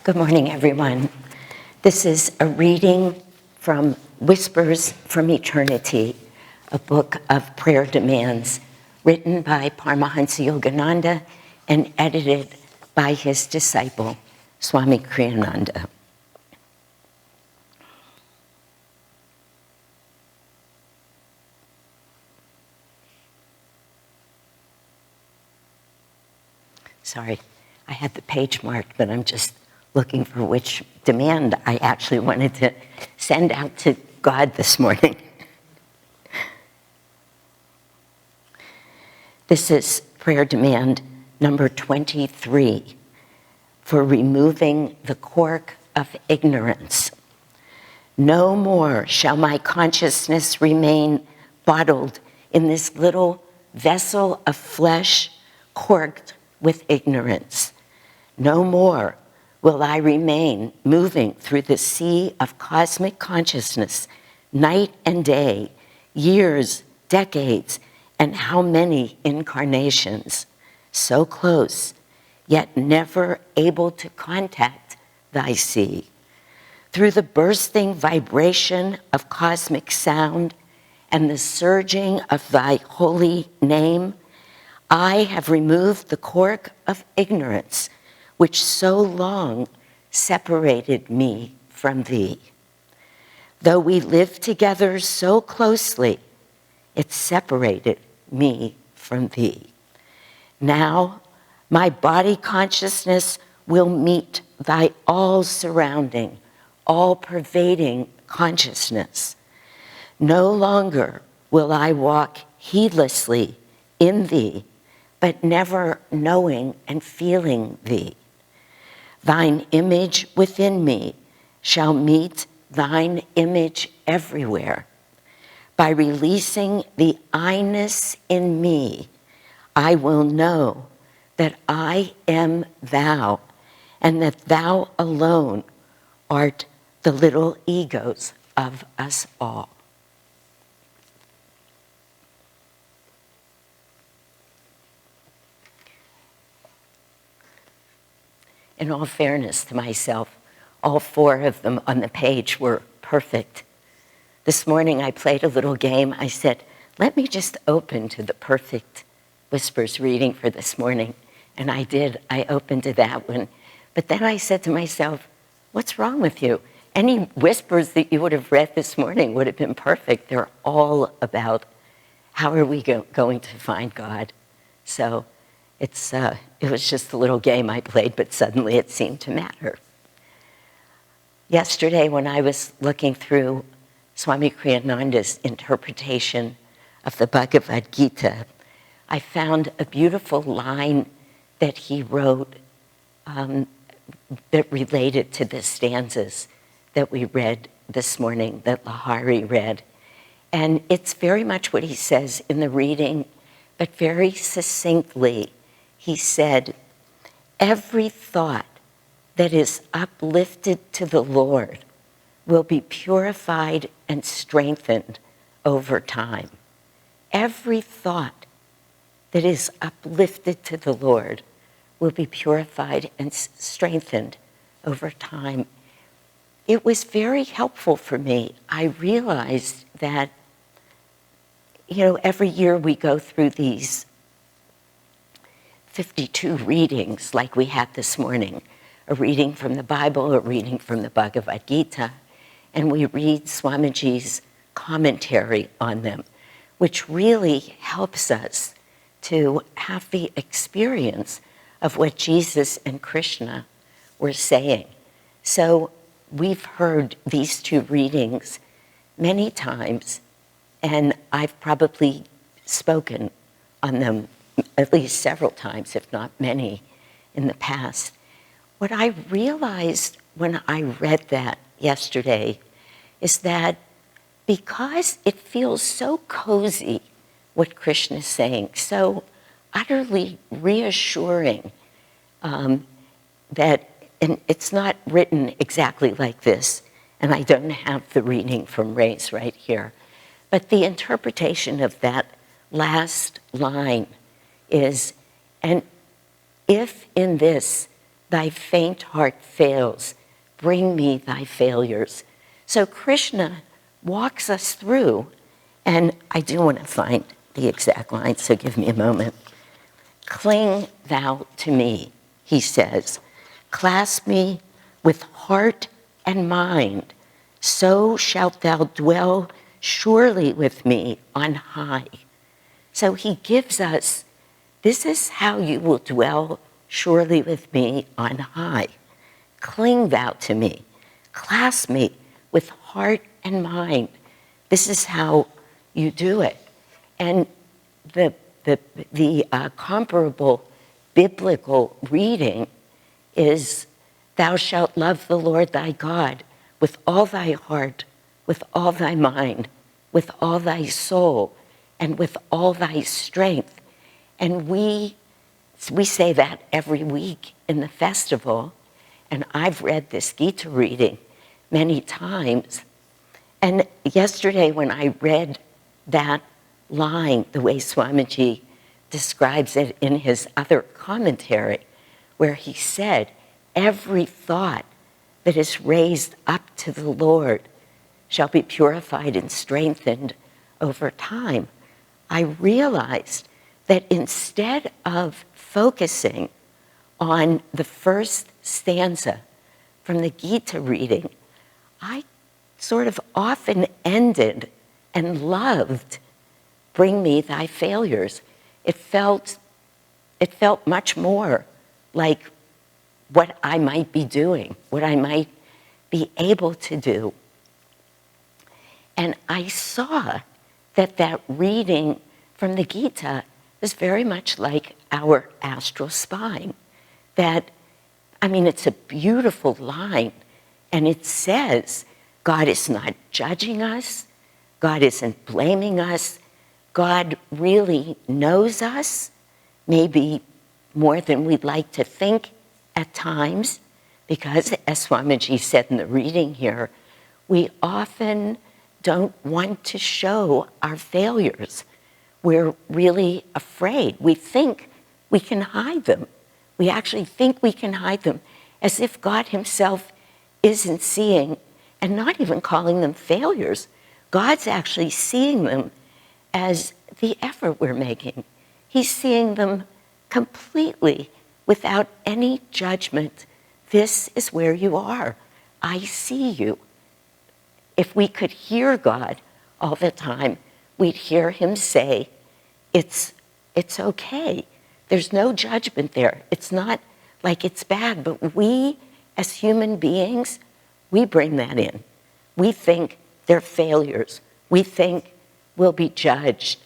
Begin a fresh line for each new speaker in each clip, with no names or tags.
Good morning, everyone. This is a reading from Whispers from Eternity, a book of prayer demands written by Paramahansa Yogananda and edited by his disciple, Swami Kriyananda. Sorry, I had the page marked, but I'm just looking for which demand I actually wanted to send out to God this morning. This is prayer demand number 23 for removing the cork of ignorance. No more shall my consciousness remain bottled in this little vessel of flesh corked with ignorance. No more will I remain moving through the sea of cosmic consciousness, night and day, years, decades, and how many incarnations, so close, yet never able to contact thy sea. Through the bursting vibration of cosmic sound and the surging of thy holy name, I have removed the cork of ignorance which so long separated me from thee. Though we lived together so closely, it separated me from thee. Now, my body consciousness will meet thy all-surrounding, all-pervading consciousness. No longer will I walk heedlessly in thee, but never knowing and feeling thee. Thine image within me shall meet thine image everywhere. By releasing the I-ness in me, I will know that I am thou, and that thou alone art the little egos of us all. In all fairness to myself, all four of them on the page were perfect. This morning I played a little game. I said, let me just open to the perfect Whispers reading for this morning. And I did. I opened to that one. But then I said to myself, what's wrong with you? Any Whispers that you would have read this morning would have been perfect. They're all about how are we going to find God. So it was just a little game I played, but suddenly it seemed to matter. Yesterday, when I was looking through Swami Kriyananda's interpretation of the Bhagavad Gita, I found a beautiful line that he wrote that related to the stanzas that we read this morning, that Lahari read. And it's very much what he says in the reading, but very succinctly. He said, every thought that is uplifted to the Lord will be purified and strengthened over time. Every thought that is uplifted to the Lord will be purified and strengthened over time. It was very helpful for me. I realized that, every year we go through these 52 readings like we had this morning, a reading from the Bible, a reading from the Bhagavad Gita, and we read Swamiji's commentary on them, which really helps us to have the experience of what Jesus and Krishna were saying. So we've heard these two readings many times, and I've probably spoken on them at least several times, if not many, in the past. What I realized when I read that yesterday is that because it feels so cozy, what Krishna is saying, so utterly reassuring, that, and it's not written exactly like this, and I don't have the reading from Ray's right here, but the interpretation of that last line is, and if in this thy faint heart fails. Bring me thy failures. So Krishna walks us through, and I do want to find the exact line, so give me a moment. Cling thou to me, he says. Clasp me with heart and mind. So shalt thou dwell surely with me on high. So he gives us, this is how you will dwell surely with me on high. Cling thou to me. Clasp me with heart and mind. This is how you do it. And the comparable biblical reading is, thou shalt love the Lord thy God with all thy heart, with all thy mind, with all thy soul, and with all thy strength. And we say that every week in the festival, and I've read this Gita reading many times. And yesterday when I read that line, the way Swamiji describes it in his other commentary, where he said, every thought that is raised up to the Lord shall be purified and strengthened over time. I realized that instead of focusing on the first stanza from the Gita reading, I sort of often ended and loved, bring me thy failures. It felt much more like what I might be doing, what I might be able to do. And I saw that that reading from the Gita was very much like our astral spine. That, I mean, it's a beautiful line, and it says, God is not judging us, God isn't blaming us, God really knows us, maybe more than we'd like to think at times, because, as Swamiji said in the reading here, we often don't want to show our failures. We're really afraid. We think we can hide them. We actually think we can hide them, as if God himself isn't seeing, and not even calling them failures. God's actually seeing them as the effort we're making. He's seeing them completely without any judgment. This is where you are. I see you. If we could hear God all the time, we'd hear him say, it's okay. There's no judgment there. It's not like it's bad, but we as human beings, we bring that in. We think they're failures. We think we'll be judged.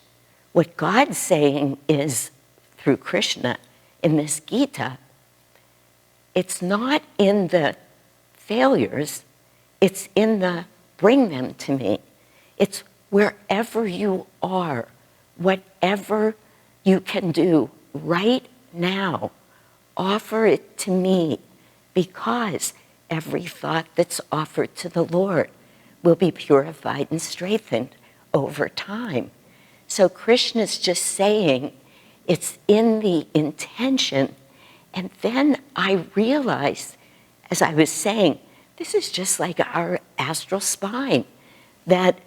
What God's saying is, through Krishna in this Gita, it's not in the failures, it's in the bring them to me. It's wherever you are, whatever you can do right now, offer it to me, because every thought that's offered to the Lord will be purified and strengthened over time. So Krishna's just saying it's in the intention. And then I realized, as I was saying, this is just like our astral spine, that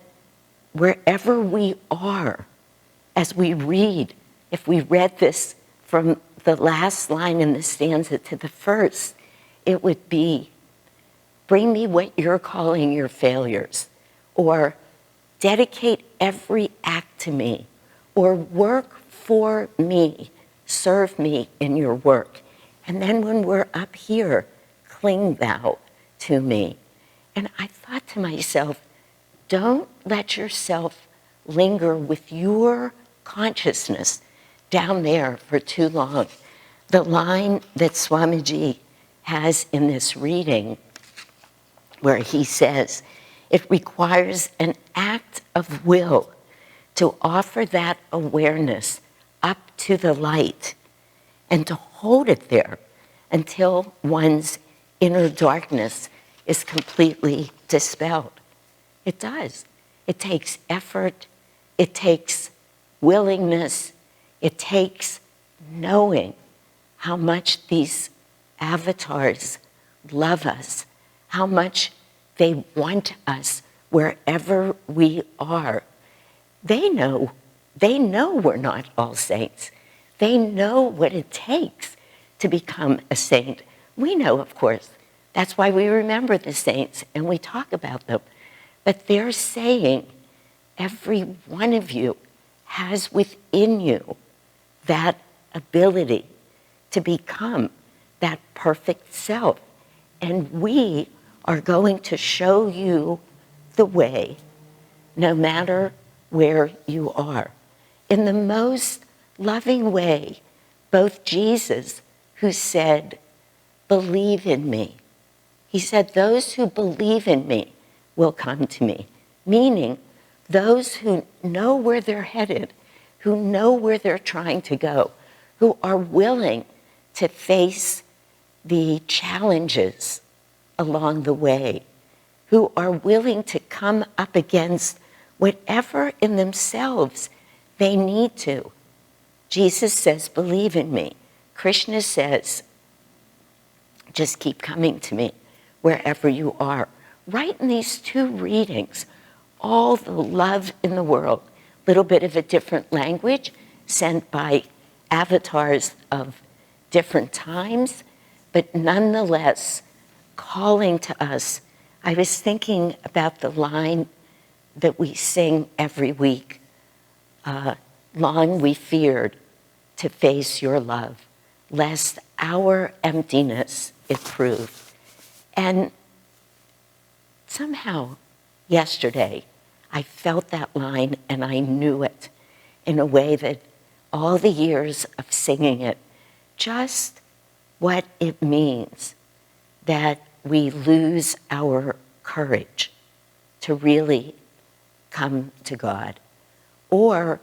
wherever we are, as we read, if we read this from the last line in the stanza to the first, it would be, bring me what you're calling your failures, or dedicate every act to me, or work for me, serve me in your work. And then when we're up here, cling thou to me. And I thought to myself, don't let yourself linger with your consciousness down there for too long. The line that Swamiji has in this reading, where he says, it requires an act of will to offer that awareness up to the light and to hold it there until one's inner darkness is completely dispelled. It does. It takes effort. It takes willingness. It takes knowing how much these avatars love us, how much they want us wherever we are. They know we're not all saints. They know what it takes to become a saint. We know, of course. That's why we remember the saints and we talk about them. But they're saying every one of you has within you that ability to become that perfect self. And we are going to show you the way, no matter where you are. In the most loving way, both Jesus, who said, "Believe in me," he said, "Those who believe in me will come to me," meaning those who know where they're headed, who know where they're trying to go, who are willing to face the challenges along the way, who are willing to come up against whatever in themselves they need to. Jesus says, "Believe in me." Krishna says, "Just keep coming to me wherever you are." Right in these two readings, all the love in the world, a little bit of a different language sent by avatars of different times, but nonetheless calling to us. I was thinking about the line that we sing every week, "Long we feared to face your love, lest our emptiness it prove." And somehow yesterday I felt that line and I knew it in a way that all the years of singing it, just what it means that we lose our courage to really come to God, or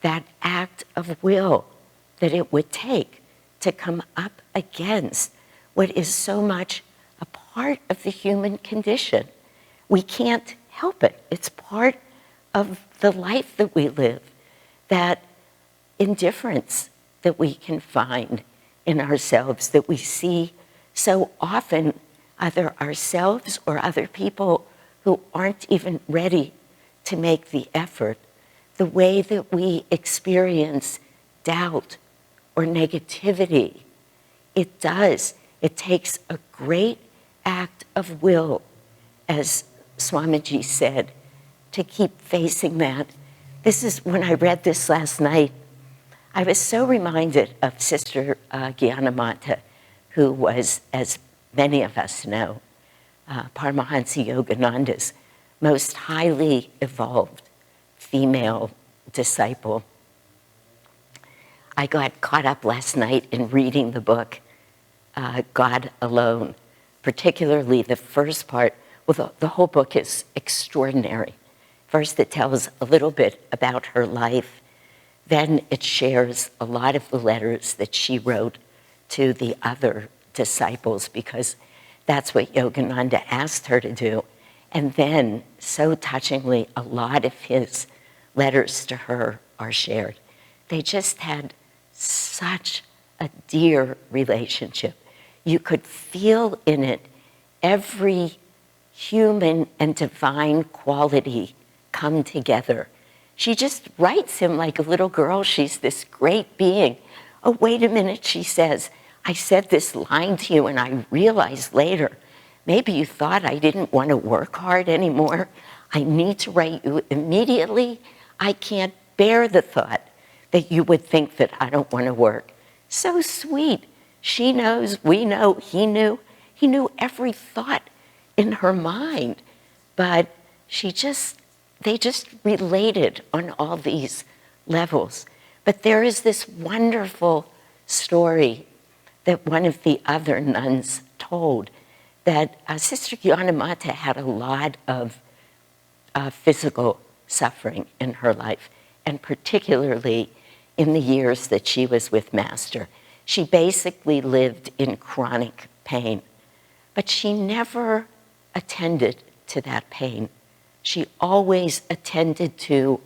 that act of will that it would take to come up against what is so much a part of the human condition. We can't help it. It's part of the life that we live, that indifference that we can find in ourselves, that we see so often, either ourselves or other people who aren't even ready to make the effort, the way that we experience doubt or negativity. It takes a great act of will, as Swamiji said, to keep facing that. This is, when I read this last night, I was so reminded of Sister Gyanamata, who was, as many of us know, Paramahansa Yogananda's most highly evolved female disciple. I got caught up last night in reading the book, God Alone, particularly the first part. Well, the whole book is extraordinary. First, it tells a little bit about her life. Then it shares a lot of the letters that she wrote to the other disciples, because that's what Yogananda asked her to do. And then, so touchingly, a lot of his letters to her are shared. They just had such a dear relationship. You could feel in it every human and divine quality come together. She just writes him like a little girl. She's this great being. "Oh, wait a minute," she says. "I said this line to you and I realized later, maybe you thought I didn't want to work hard anymore. I need to write you immediately. I can't bear the thought that you would think that I don't want to work." So sweet. She knows, we know, he knew. He knew every thought in her mind, but they just related on all these levels. But there is this wonderful story that one of the other nuns told, that Sister Gyanamata had a lot of physical suffering in her life, and particularly in the years that she was with Master. She basically lived in chronic pain, but she never attended to that pain. She always attended to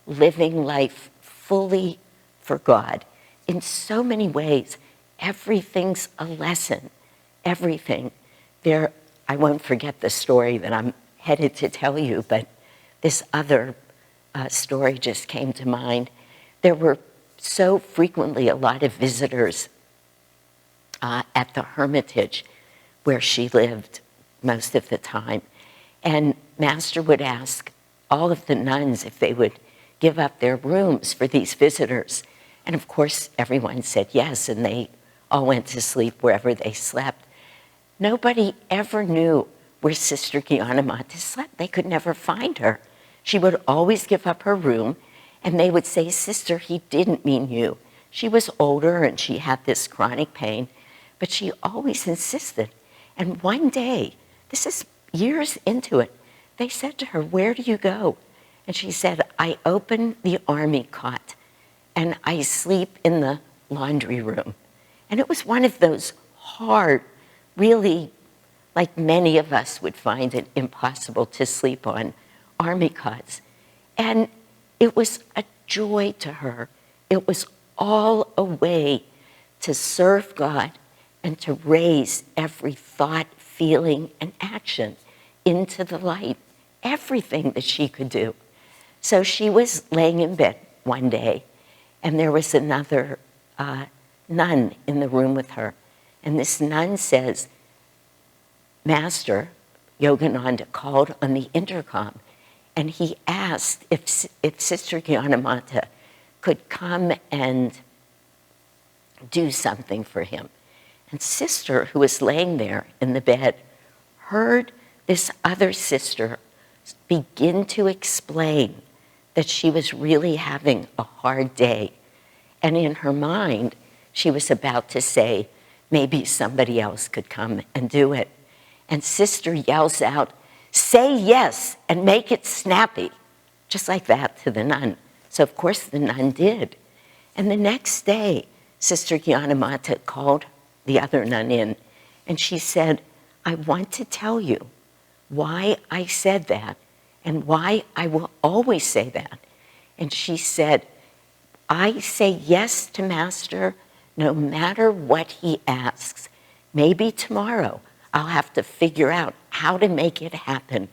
living life fully for God. In so many ways, everything's a lesson. everything. There, I won't forget the story that I'm headed to tell you, but this other story just came to mind. There were so frequently a lot of visitors at the Hermitage where she lived most of the time. And Master would ask all of the nuns if they would give up their rooms for these visitors. And of course, everyone said yes, and they all went to sleep wherever they slept. Nobody ever knew where Sister Gyanamata slept. They could never find her. She would always give up her room, and they would say, "Sister, he didn't mean you." She was older and she had this chronic pain, but she always insisted. And one day, this is years into it, they said to her, "Where do you go?" And she said, "I open the army cot and I sleep in the laundry room." And it was one of those hard, really, like many of us would find it impossible to sleep on, army cots. And it was a joy to her. It was all a way to serve God and to raise every thought, feeling, and action into the light, everything that she could do. So she was laying in bed one day, and there was another nun in the room with her. And this nun says, Master Yogananda called on the intercom, and he asked if Sister Gyanamata could come and do something for him. And Sister, who was laying there in the bed, heard this other sister begin to explain that she was really having a hard day. And in her mind, she was about to say, maybe somebody else could come and do it. And Sister yells out, "Say yes and make it snappy," just like that to the nun. So of course the nun did. And the next day, Sister Gyanamata called the other nun in, and she said, "I want to tell you why I said that and why I will always say that." And she said, "I say yes to Master no matter what he asks. Maybe tomorrow I'll have to figure out how to make it happen,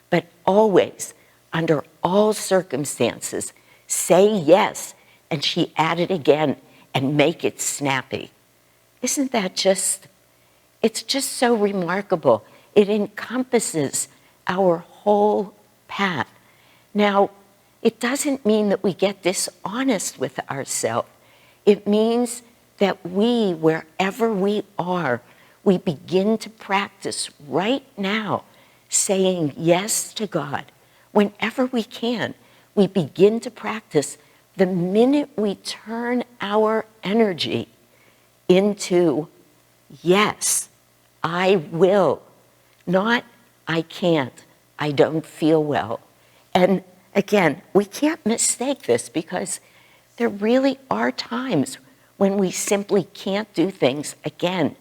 but always, under all circumstances, say yes." And she added again, "and make it snappy." Isn't that just, it's just so remarkable. It encompasses our whole path. Now, it doesn't mean that we get dishonest with ourselves. It means that we, wherever we are, we begin to practice right now saying yes to God. Whenever we can, we begin to practice the minute we turn our energy into yes, I will, not I can't, I don't feel well. And again, we can't mistake this because there really are times when we simply can't do things. Again,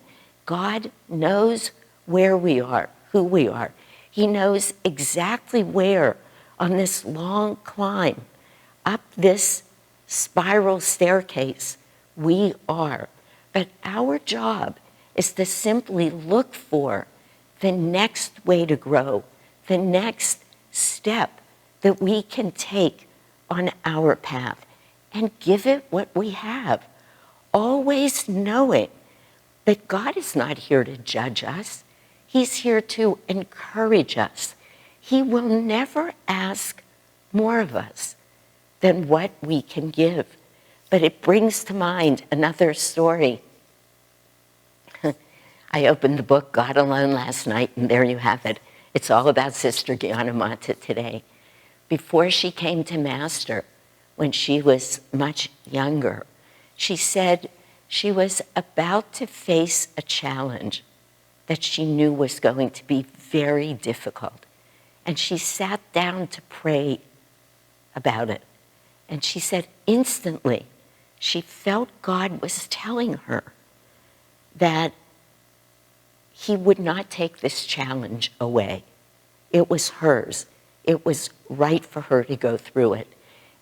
God knows where we are, who we are. He knows exactly where on this long climb up this spiral staircase we are. But our job is to simply look for the next way to grow, the next step that we can take on our path, and give it what we have, always knowing that God is not here to judge us. He's here to encourage us. He will never ask more of us than what we can give. But it brings to mind another story. I opened the book God Alone last night, and there you have it. It's all about Sister Gyanamata today. Before she came to Master, when she was much younger, she said she was about to face a challenge that she knew was going to be very difficult. And she sat down to pray about it. And she said instantly, she felt God was telling her that he would not take this challenge away. It was hers. It was right for her to go through it.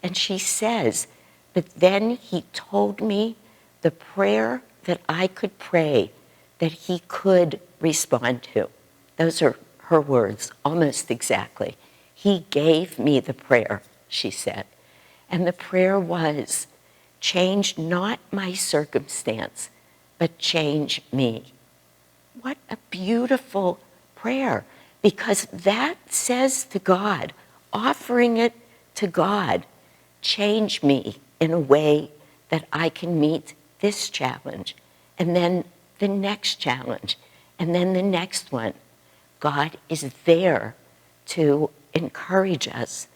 And she says, but then he told me the prayer that I could pray that he could respond to. Those are her words, almost exactly. He gave me the prayer, she said. And the prayer was, change not my circumstance, but change me. What a beautiful prayer, because that says to God, offering it to God, change me in a way that I can meet this challenge, and then the next challenge, and then the next one. God is there to encourage us,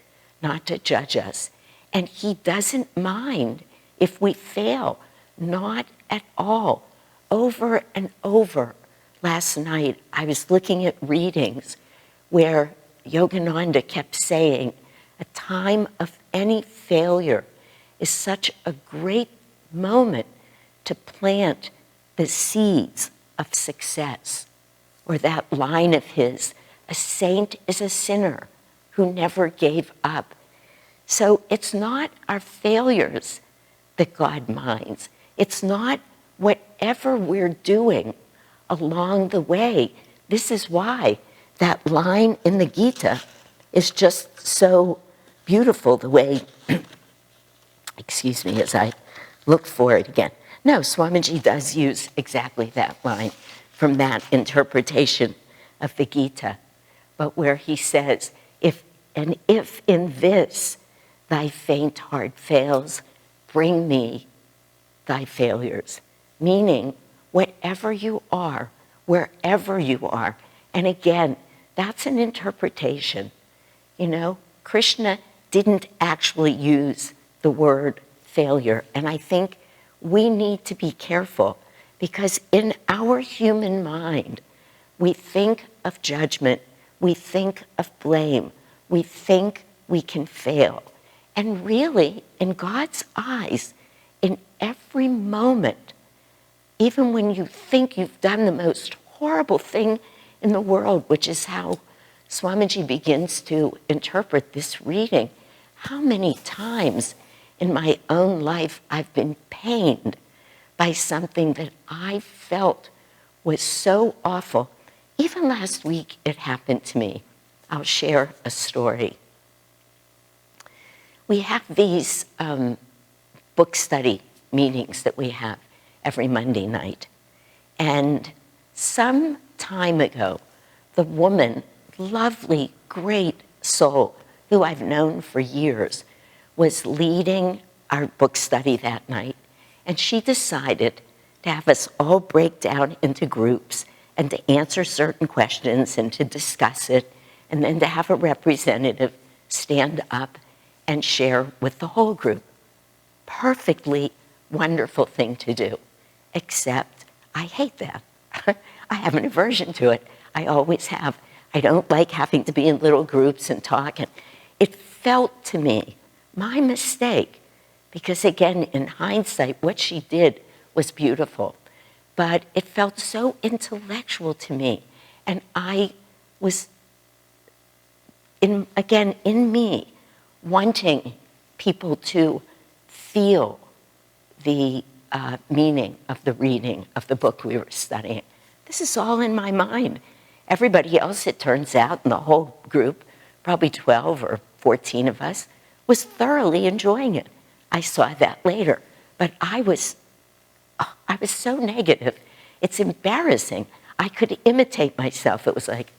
not to judge us. And he doesn't mind if we fail, not at all. Over and over. Last night, I was looking at readings where Yogananda kept saying, a time of any failure is such a great moment to plant the seeds of success. Or that line of his, a saint is a sinner who never gave up. So it's not our failures that God minds. It's not whatever we're doing along the way. This is why that line in the Gita is just so beautiful, the way, excuse me, as I look for it again. No, Swamiji does use exactly that line from that interpretation of the Gita, but where he says, if in this thy faint heart fails, bring me thy failures. Meaning, whatever you are, wherever you are. And again, that's an interpretation. You know, Krishna didn't actually use the word failure. And I think we need to be careful, because in our human mind, we think of judgment, we think of blame, we think we can fail. And really, in God's eyes, in every moment, even when you think you've done the most horrible thing in the world, which is how Swamiji begins to interpret this reading, how many times in my own life I've been pained by something that I felt was so awful. Even last week it happened to me. I'll share a story. We have these book study meetings that we have every Monday night. And some time ago, the woman, lovely, great soul, who I've known for years, was leading our book study that night. And she decided to have us all break down into groups and to answer certain questions and to discuss it, and then to have a representative stand up and share with the whole group. Perfectly wonderful thing to do, except I hate that. I have an aversion to it. I always have. I don't like having to be in little groups and talk. And it felt to me my mistake, because again, in hindsight, what she did was beautiful, but it felt so intellectual to me. And I was, in me, wanting people to feel the meaning of the reading of the book we were studying. This is all in my mind. Everybody else, it turns out, in the whole group, probably 12 or 14 of us, was thoroughly enjoying it. I saw that later. But I was so negative. It's embarrassing. I could imitate myself. It was like,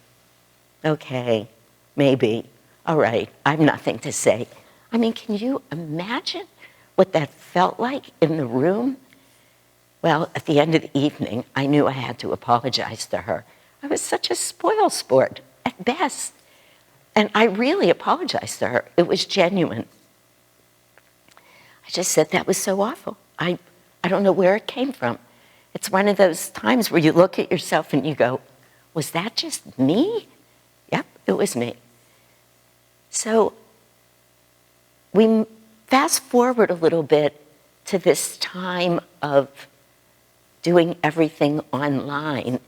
okay, maybe, all right, I have nothing to say. I mean, can you imagine what that felt like in the room? Well, at the end of the evening, I knew I had to apologize to her. I was such a spoil sport at best. And I really apologized to her. It was genuine. I just said that was so awful. I don't know where it came from. It's one of those times where you look at yourself and you go, was that just me? Yep, it was me. So we fast forward a little bit to this time of doing everything online.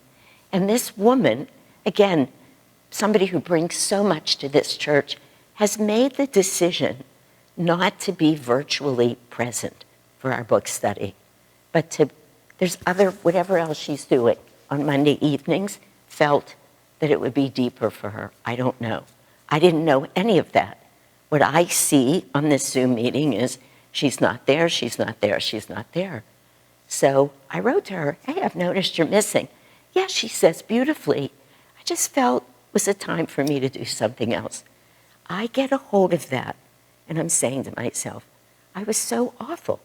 And this woman, again, somebody who brings so much to this church, has made the decision not to be virtually present for our book study, but there's whatever else she's doing. on Monday evenings felt that it would be deeper for her. I don't know. I didn't know any of that. What I see on this Zoom meeting is she's not there, she's not there, she's not there. So I wrote to her, hey, I've noticed you're missing. Yeah, she says beautifully. I just felt it was a time for me to do something else. I get a hold of that, and I'm saying to myself, I was so awful.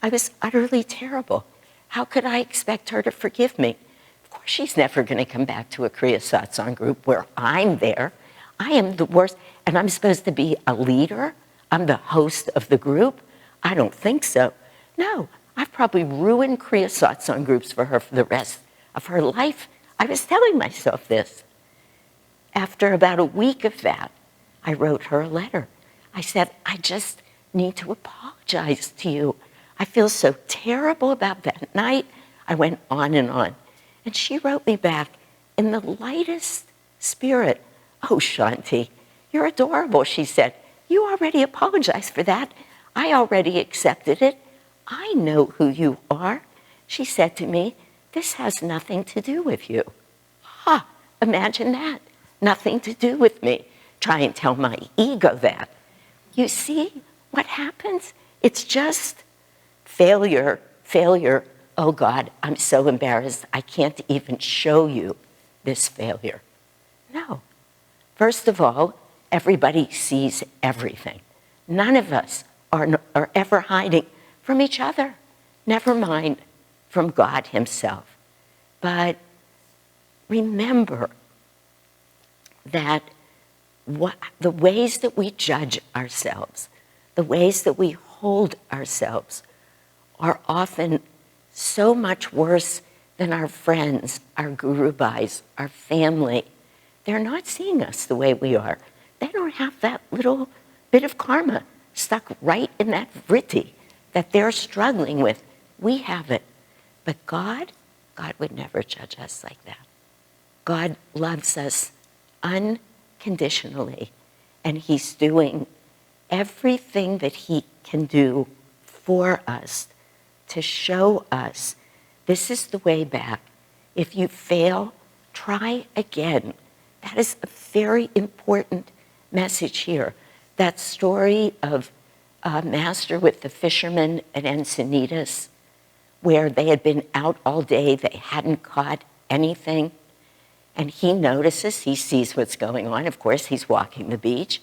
I was utterly terrible. How could I expect her to forgive me? Of course, she's never going to come back to a Kriya Satsang group where I'm there. I am the worst, and I'm supposed to be a leader? I'm the host of the group? I don't think so. No, I've probably ruined Kriya Satsang groups for her for the rest of her life. I was telling myself this. After about a week of that, I wrote her a letter. I said, I just need to apologize to you. I feel so terrible about that night. I went on. And she wrote me back in the lightest spirit. Oh, Shanti, you're adorable, she said. You already apologized for that. I already accepted it. I know who you are. She said to me, this has nothing to do with you. Ha, imagine that. Nothing to do with me. Try and tell my ego that. You see what happens? It's just failure. Oh God, I'm so embarrassed. I can't even show you this failure. No. First of all, everybody sees everything. None of us are ever hiding from each other, never mind from God himself. But remember that the ways that we judge ourselves, the ways that we hold ourselves are often so much worse than our friends, our guru bhais, our family. They're not seeing us the way we are. They don't have that little bit of karma stuck right in that vritti that they're struggling with. We have it. But God would never judge us like that. God loves us unconditionally, and he's doing everything that he can do for us to show us this is the way back. If you fail, try again. That is a very important message here. That story of Master with the fishermen at Encinitas, where they had been out all day, they hadn't caught anything, and he notices, he sees what's going on. Of course, he's walking the beach,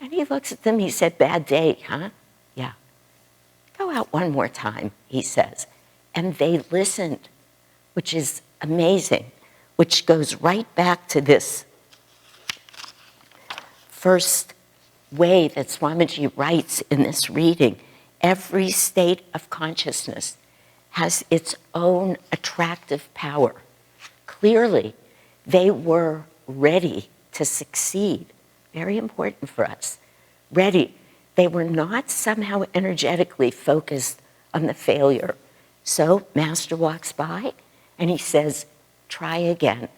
and he looks at them, he said, bad day, huh? Yeah. Go out one more time, he says. And they listened, which is amazing, which goes right back to this first way that Swamiji writes in this reading. Every state of consciousness has its own attractive power. Clearly, they were ready to succeed. Very important for us. Ready. They were not somehow energetically focused on the failure. So Master walks by and he says, try again.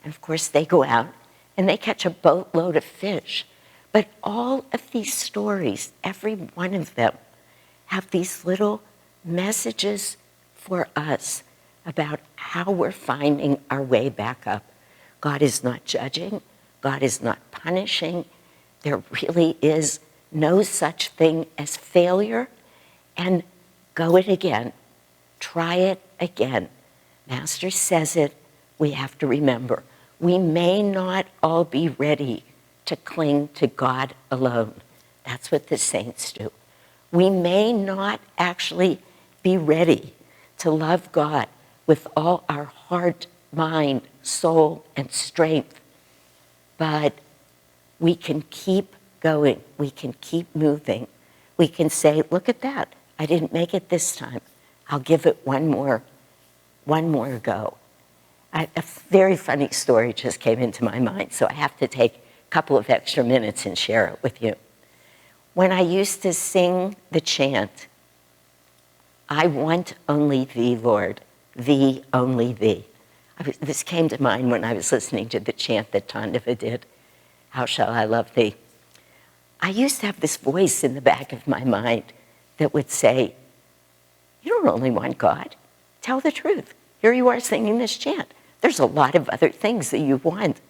And of course they go out and they catch a boatload of fish. But all of these stories, every one of them, have these little messages for us about how we're finding our way back up. God is not judging. God is not punishing. There really is no such thing as failure. And go it again. Try it again. Master says it. We have to remember. We may not all be ready to cling to God alone. That's what the saints do. We may not actually be ready to love God with all our heart, mind, soul, and strength. But we can keep going. We can keep moving. We can say, look at that. I didn't make it this time. I'll give it one more go. A very funny story just came into my mind, so I have to take a couple of extra minutes and share it with you. When I used to sing the chant, I want only thee, Lord, thee, only thee. This came to mind when I was listening to the chant that Tandava did, how shall I love thee? I used to have this voice in the back of my mind that would say, you don't only want God, tell the truth. Here you are singing this chant. There's a lot of other things that you want.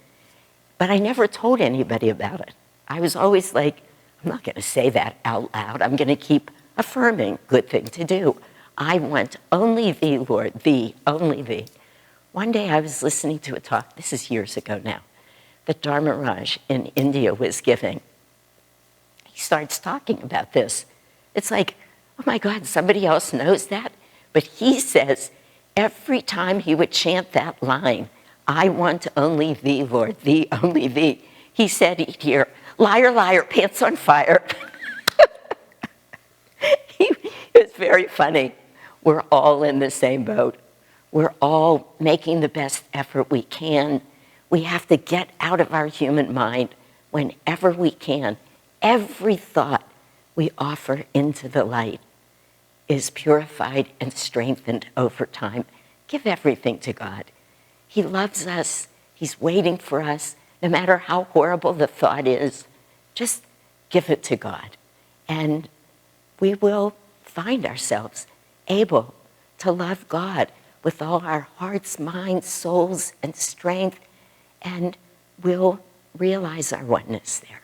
But I never told anybody about it. I was always like, I'm not going to say that out loud. I'm going to keep affirming, good thing to do. I want only thee, Lord, thee, only thee. One day I was listening to a talk, this is years ago now, that Dharmaraj in India was giving. He starts talking about this. It's like, oh my God, somebody else knows that? But he says every time he would chant that line, I want only thee, Lord, thee, only thee, he said he'd hear, liar, liar, pants on fire. It's very funny. We're all in the same boat. We're all making the best effort we can. We have to get out of our human mind whenever we can. Every thought we offer into the light is purified and strengthened over time. Give everything to God. He loves us. He's waiting for us. No matter how horrible the thought is, just give it to God. And we will find ourselves able to love God with all our hearts, minds, souls, and strength, and we'll realize our oneness there.